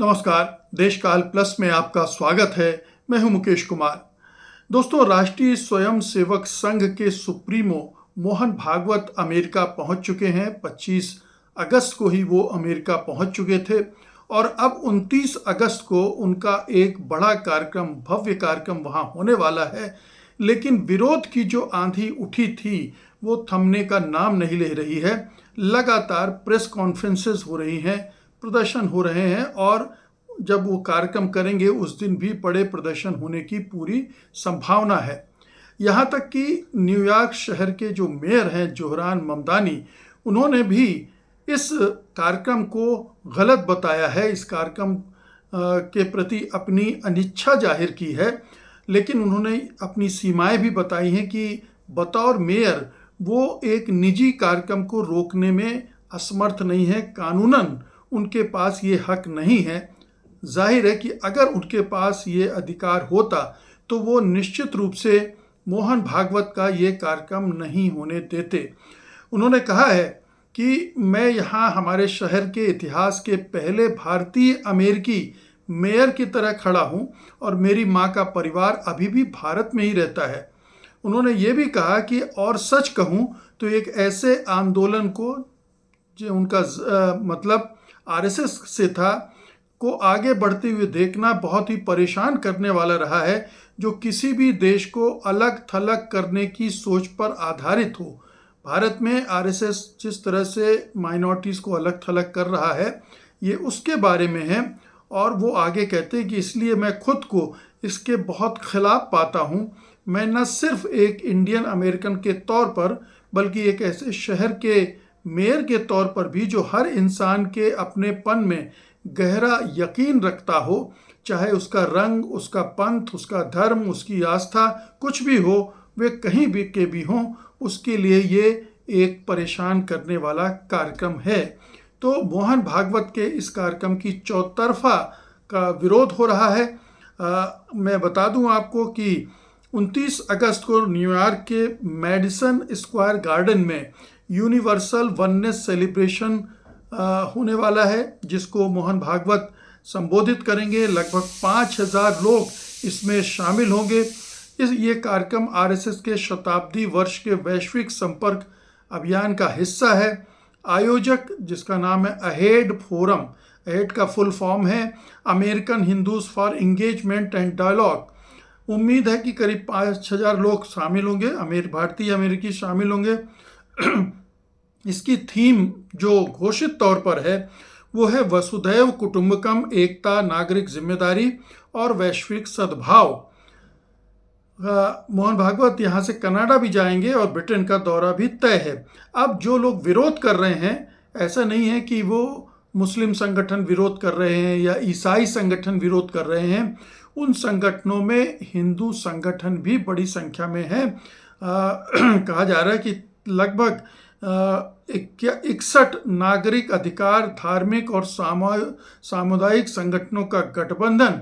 नमस्कार, देशकाल प्लस में आपका स्वागत है। मैं हूं मुकेश कुमार। दोस्तों, राष्ट्रीय स्वयंसेवक संघ के सुप्रीमो मोहन भागवत अमेरिका पहुंच चुके हैं। 25 अगस्त को ही वो अमेरिका पहुंच चुके थे और अब 29 अगस्त को उनका एक बड़ा कार्यक्रम, भव्य कार्यक्रम वहां होने वाला है। लेकिन विरोध की जो आंधी उठी थी वो थमने का नाम नहीं ले रही है। लगातार प्रेस कॉन्फ्रेंसेस हो रही हैं, प्रदर्शन हो रहे हैं और जब वो कार्यक्रम करेंगे उस दिन भी बड़े प्रदर्शन होने की पूरी संभावना है। यहाँ तक कि न्यूयॉर्क शहर के जो मेयर हैं जोहरान ममदानी, उन्होंने भी इस कार्यक्रम को गलत बताया है, इस कार्यक्रम के प्रति अपनी अनिच्छा जाहिर की है। लेकिन उन्होंने अपनी सीमाएं भी बताई हैं कि बतौर मेयर वो एक निजी कार्यक्रम को रोकने में असमर्थ नहीं है। कानूनन उनके पास ये हक नहीं है। जाहिर है कि अगर उनके पास ये अधिकार होता तो वो निश्चित रूप से मोहन भागवत का ये कार्यक्रम नहीं होने देते। उन्होंने कहा है कि मैं यहाँ हमारे शहर के इतिहास के पहले भारतीय अमेरिकी मेयर की तरह खड़ा हूँ और मेरी माँ का परिवार अभी भी भारत में ही रहता है। उन्होंने ये भी कहा कि और सच कहूँ तो एक ऐसे आंदोलन को, जो उनका मतलब आरएसएस से था, को आगे बढ़ते हुए देखना बहुत ही परेशान करने वाला रहा है, जो किसी भी देश को अलग थलग करने की सोच पर आधारित हो। भारत में आरएसएस जिस तरह से माइनॉरिटीज़ को अलग थलग कर रहा है, ये उसके बारे में है। और वो आगे कहते हैं कि इसलिए मैं खुद को इसके बहुत खिलाफ पाता हूँ। मैं न सिर्फ एक इंडियन अमेरिकन के तौर पर, बल्कि एक ऐसे शहर के मेयर के तौर पर भी जो हर इंसान के अपनेपन में गहरा यकीन रखता हो, चाहे उसका रंग, उसका पंथ, उसका धर्म, उसकी आस्था कुछ भी हो, वे कहीं भी के भी हों, उसके लिए ये एक परेशान करने वाला कार्यक्रम है। तो मोहन भागवत के इस कार्यक्रम की चौतरफा का विरोध हो रहा है। मैं बता दूं आपको कि 29 अगस्त को न्यूयॉर्क के मैडिसन स्क्वायर गार्डन में यूनिवर्सल वननेस सेलिब्रेशन होने वाला है, जिसको मोहन भागवत संबोधित करेंगे। लगभग 5000 लोग इसमें शामिल होंगे। ये कार्यक्रम आरएसएस के शताब्दी वर्ष के वैश्विक संपर्क अभियान का हिस्सा है। आयोजक, जिसका नाम है अहेड फोरम, अहेड का फुल फॉर्म है American Hindus for engagement and dialogue. उम्मीद है कि करीब 5000 लोग शामिल होंगे, भारतीय अमेरिकी शामिल होंगे। इसकी थीम जो घोषित तौर पर है वो है वसुधैव कुटुंबकम, एकता, नागरिक जिम्मेदारी और वैश्विक सद्भाव। मोहन भागवत यहाँ से कनाडा भी जाएंगे और ब्रिटेन का दौरा भी तय है। अब जो लोग विरोध कर रहे हैं, ऐसा नहीं है कि वो मुस्लिम संगठन विरोध कर रहे हैं या ईसाई संगठन विरोध कर रहे हैं। उन संगठनों में हिंदू संगठन भी बड़ी संख्या में है। कहा जा रहा है कि लगभग 61 नागरिक अधिकार, धार्मिक और सामुदायिक संगठनों का गठबंधन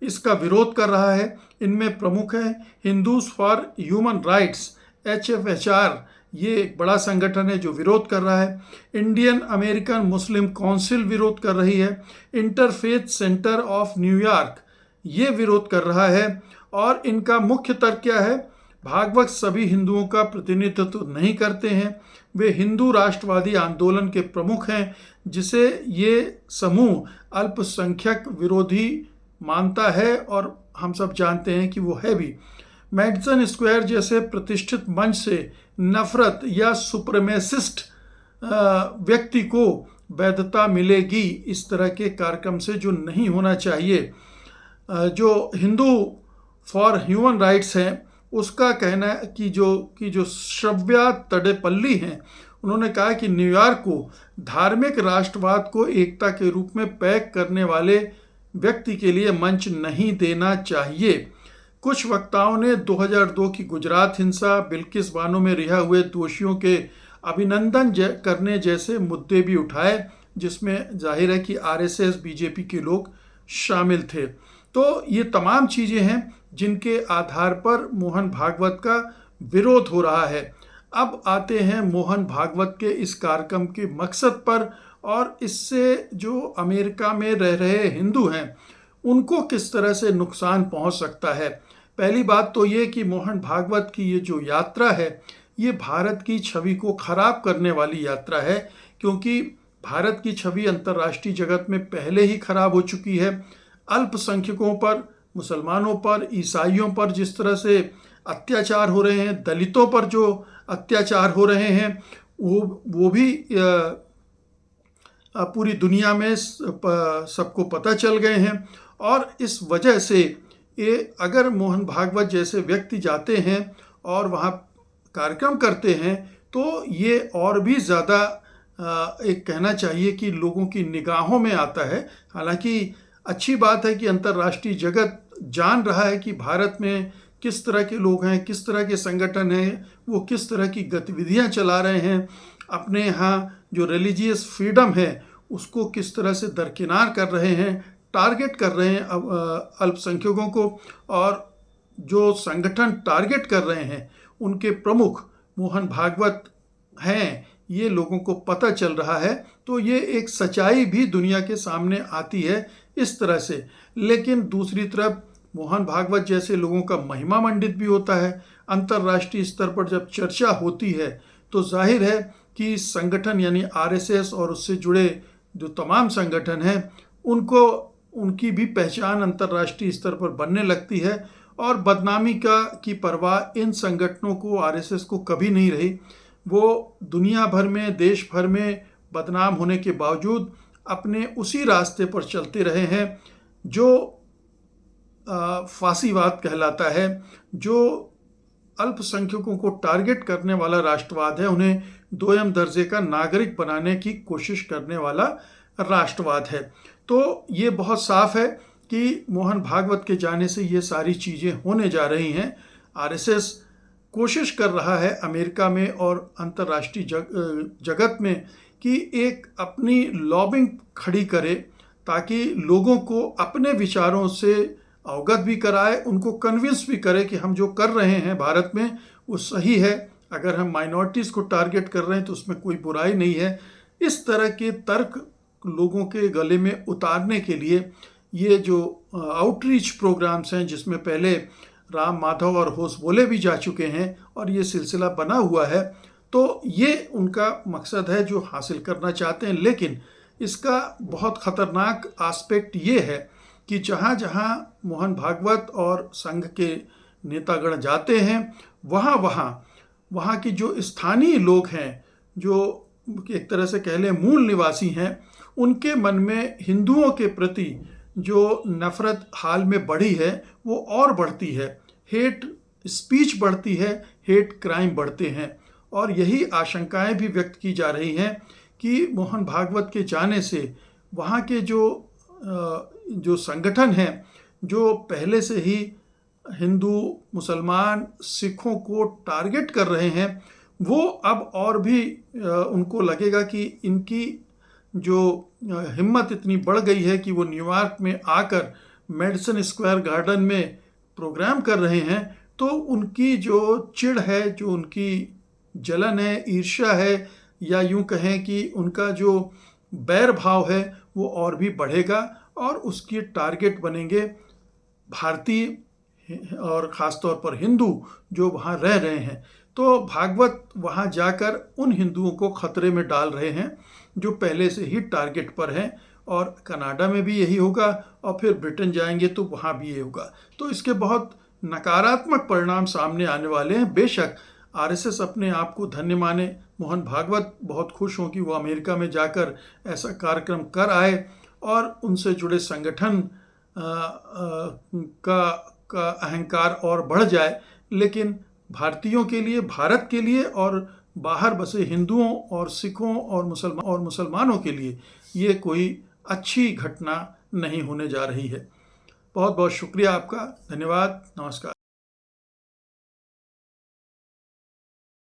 इसका विरोध कर रहा है। इनमें प्रमुख है Hindus for human rights, HFHR, ये एक बड़ा संगठन है जो विरोध कर रहा है। इंडियन अमेरिकन मुस्लिम काउंसिल विरोध कर रही है। इंटरफेथ सेंटर ऑफ न्यूयॉर्क ये विरोध कर रहा है। और इनका मुख्य तर्क क्या है? भागवत सभी हिंदुओं का प्रतिनिधित्व नहीं करते हैं। वे हिंदू राष्ट्रवादी आंदोलन के प्रमुख हैं, जिसे ये समूह अल्पसंख्यक विरोधी मानता है और हम सब जानते हैं कि वो है भी। मैडिसन स्क्वायर जैसे प्रतिष्ठित मंच से नफरत या सुप्रीमेसिस्ट व्यक्ति को वैधता मिलेगी इस तरह के कार्यक्रम से, जो नहीं होना चाहिए। जो हिंदू फॉर ह्यूमन राइट्स हैं, उसका कहना है कि जो श्रव्या तडेपल्ली हैं, उन्होंने कहा कि न्यूयॉर्क को धार्मिक राष्ट्रवाद को एकता के रूप में पैक करने वाले व्यक्ति के लिए मंच नहीं देना चाहिए। कुछ वक्ताओं ने 2002 की गुजरात हिंसा, बिल्किस बानो में रिहा हुए दोषियों के अभिनंदन करने जैसे मुद्दे भी उठाए, जिसमें जाहिर है कि आरएसएस, बीजेपी के लोग शामिल थे। तो ये तमाम चीज़ें हैं जिनके आधार पर मोहन भागवत का विरोध हो रहा है। अब आते हैं मोहन भागवत के इस कार्यक्रम के मकसद पर और इससे जो अमेरिका में रह रहे हिंदू हैं उनको किस तरह से नुकसान पहुंच सकता है। पहली बात तो ये कि मोहन भागवत की ये जो यात्रा है ये भारत की छवि को खराब करने वाली यात्रा है, क्योंकि भारत की छवि अंतर्राष्ट्रीय जगत में पहले ही खराब हो चुकी है। अल्पसंख्यकों पर, मुसलमानों पर, ईसाइयों पर जिस तरह से अत्याचार हो रहे हैं, दलितों पर जो अत्याचार हो रहे हैं वो भी पूरी दुनिया में सबको पता चल गए हैं। और इस वजह से ये अगर मोहन भागवत जैसे व्यक्ति जाते हैं और वहाँ कार्यक्रम करते हैं तो ये और भी ज़्यादा एक कहना चाहिए कि लोगों की निगाहों में आता है। हालांकि अच्छी बात है कि अंतर्राष्ट्रीय जगत जान रहा है कि भारत में किस तरह के लोग हैं, किस तरह के संगठन हैं, वो किस तरह की गतिविधियां चला रहे हैं, अपने यहाँ जो रिलीजियस फ्रीडम है उसको किस तरह से दरकिनार कर रहे हैं, टारगेट कर रहे हैं अल्पसंख्यकों को। और जो संगठन टारगेट कर रहे हैं उनके प्रमुख मोहन भागवत हैं, ये लोगों को पता चल रहा है। तो ये एक सच्चाई भी दुनिया के सामने आती है इस तरह से। लेकिन दूसरी तरफ मोहन भागवत जैसे लोगों का महिमा मंडित भी होता है। अंतर्राष्ट्रीय स्तर पर जब चर्चा होती है तो जाहिर है कि संगठन यानी आरएसएस और उससे जुड़े जो तमाम संगठन हैं उनको उनकी भी पहचान अंतर्राष्ट्रीय स्तर पर बनने लगती है। और बदनामी की परवाह इन संगठनों को, आरएसएस को कभी नहीं रही। वो दुनिया भर में, देश भर में बदनाम होने के बावजूद अपने उसी रास्ते पर चलते रहे हैं जो फासीवाद कहलाता है, जो अल्पसंख्यकों को टारगेट करने वाला राष्ट्रवाद है, उन्हें दोयम दर्जे का नागरिक बनाने की कोशिश करने वाला राष्ट्रवाद है। तो ये बहुत साफ है कि मोहन भागवत के जाने से ये सारी चीज़ें होने जा रही हैं। आरएसएस कोशिश कर रहा है अमेरिका में और अंतर्राष्ट्रीय जगत में कि एक अपनी लॉबिंग खड़ी करे ताकि लोगों को अपने विचारों से अवगत भी कराए, उनको कन्विंस भी करे कि हम जो कर रहे हैं भारत में वो सही है। अगर हम माइनॉरिटीज़ को टारगेट कर रहे हैं तो उसमें कोई बुराई नहीं है। इस तरह के तर्क लोगों के गले में उतारने के लिए ये जो आउटरीच प्रोग्राम्स हैं, जिसमें पहले राम माधव और होश बोले भी जा चुके हैं और ये सिलसिला बना हुआ है, तो ये उनका मकसद है जो हासिल करना चाहते हैं। लेकिन इसका बहुत ख़तरनाक आस्पेक्ट ये है कि जहाँ जहाँ मोहन भागवत और संघ के नेतागण जाते हैं वहाँ की जो स्थानीय लोग हैं, जो एक तरह से कह लें मूल निवासी हैं, उनके मन में हिंदुओं के प्रति जो नफ़रत हाल में बढ़ी है वो और बढ़ती है। हेट स्पीच बढ़ती है, हेट क्राइम बढ़ते हैं। और यही आशंकाएं भी व्यक्त की जा रही हैं कि मोहन भागवत के जाने से वहाँ के जो संगठन हैं, जो पहले से ही हिंदू, मुसलमान, सिखों को टारगेट कर रहे हैं, वो अब और भी उनको लगेगा कि इनकी जो हिम्मत इतनी बढ़ गई है कि वो न्यूयॉर्क में आकर मेडिसन स्क्वायर गार्डन में प्रोग्राम कर रहे हैं, तो उनकी जो चिढ़ है, जो उनकी जलन है, ईर्ष्या है, या यूं कहें कि उनका जो बैर भाव है वो और भी बढ़ेगा और उसके टारगेट बनेंगे भारतीय और ख़ासतौर पर हिंदू जो वहाँ रह रहे हैं। तो भागवत वहाँ जाकर उन हिंदुओं को खतरे में डाल रहे हैं जो पहले से ही टारगेट पर हैं। और कनाडा में भी यही होगा और फिर ब्रिटेन जाएंगे तो वहाँ भी ये होगा। तो इसके बहुत नकारात्मक परिणाम सामने आने वाले हैं। बेशक आरएसएस अपने आप को धन्य माने, मोहन भागवत बहुत खुश हों कि वो अमेरिका में जाकर ऐसा कार्यक्रम कर आए और उनसे जुड़े संगठन का अहंकार और बढ़ जाए। लेकिन भारतीयों के लिए, भारत के लिए और बाहर बसे हिंदुओं और सिखों और मुसलमानों के लिए ये कोई अच्छी घटना नहीं होने जा रही है। बहुत बहुत शुक्रिया आपका, धन्यवाद, नमस्कार।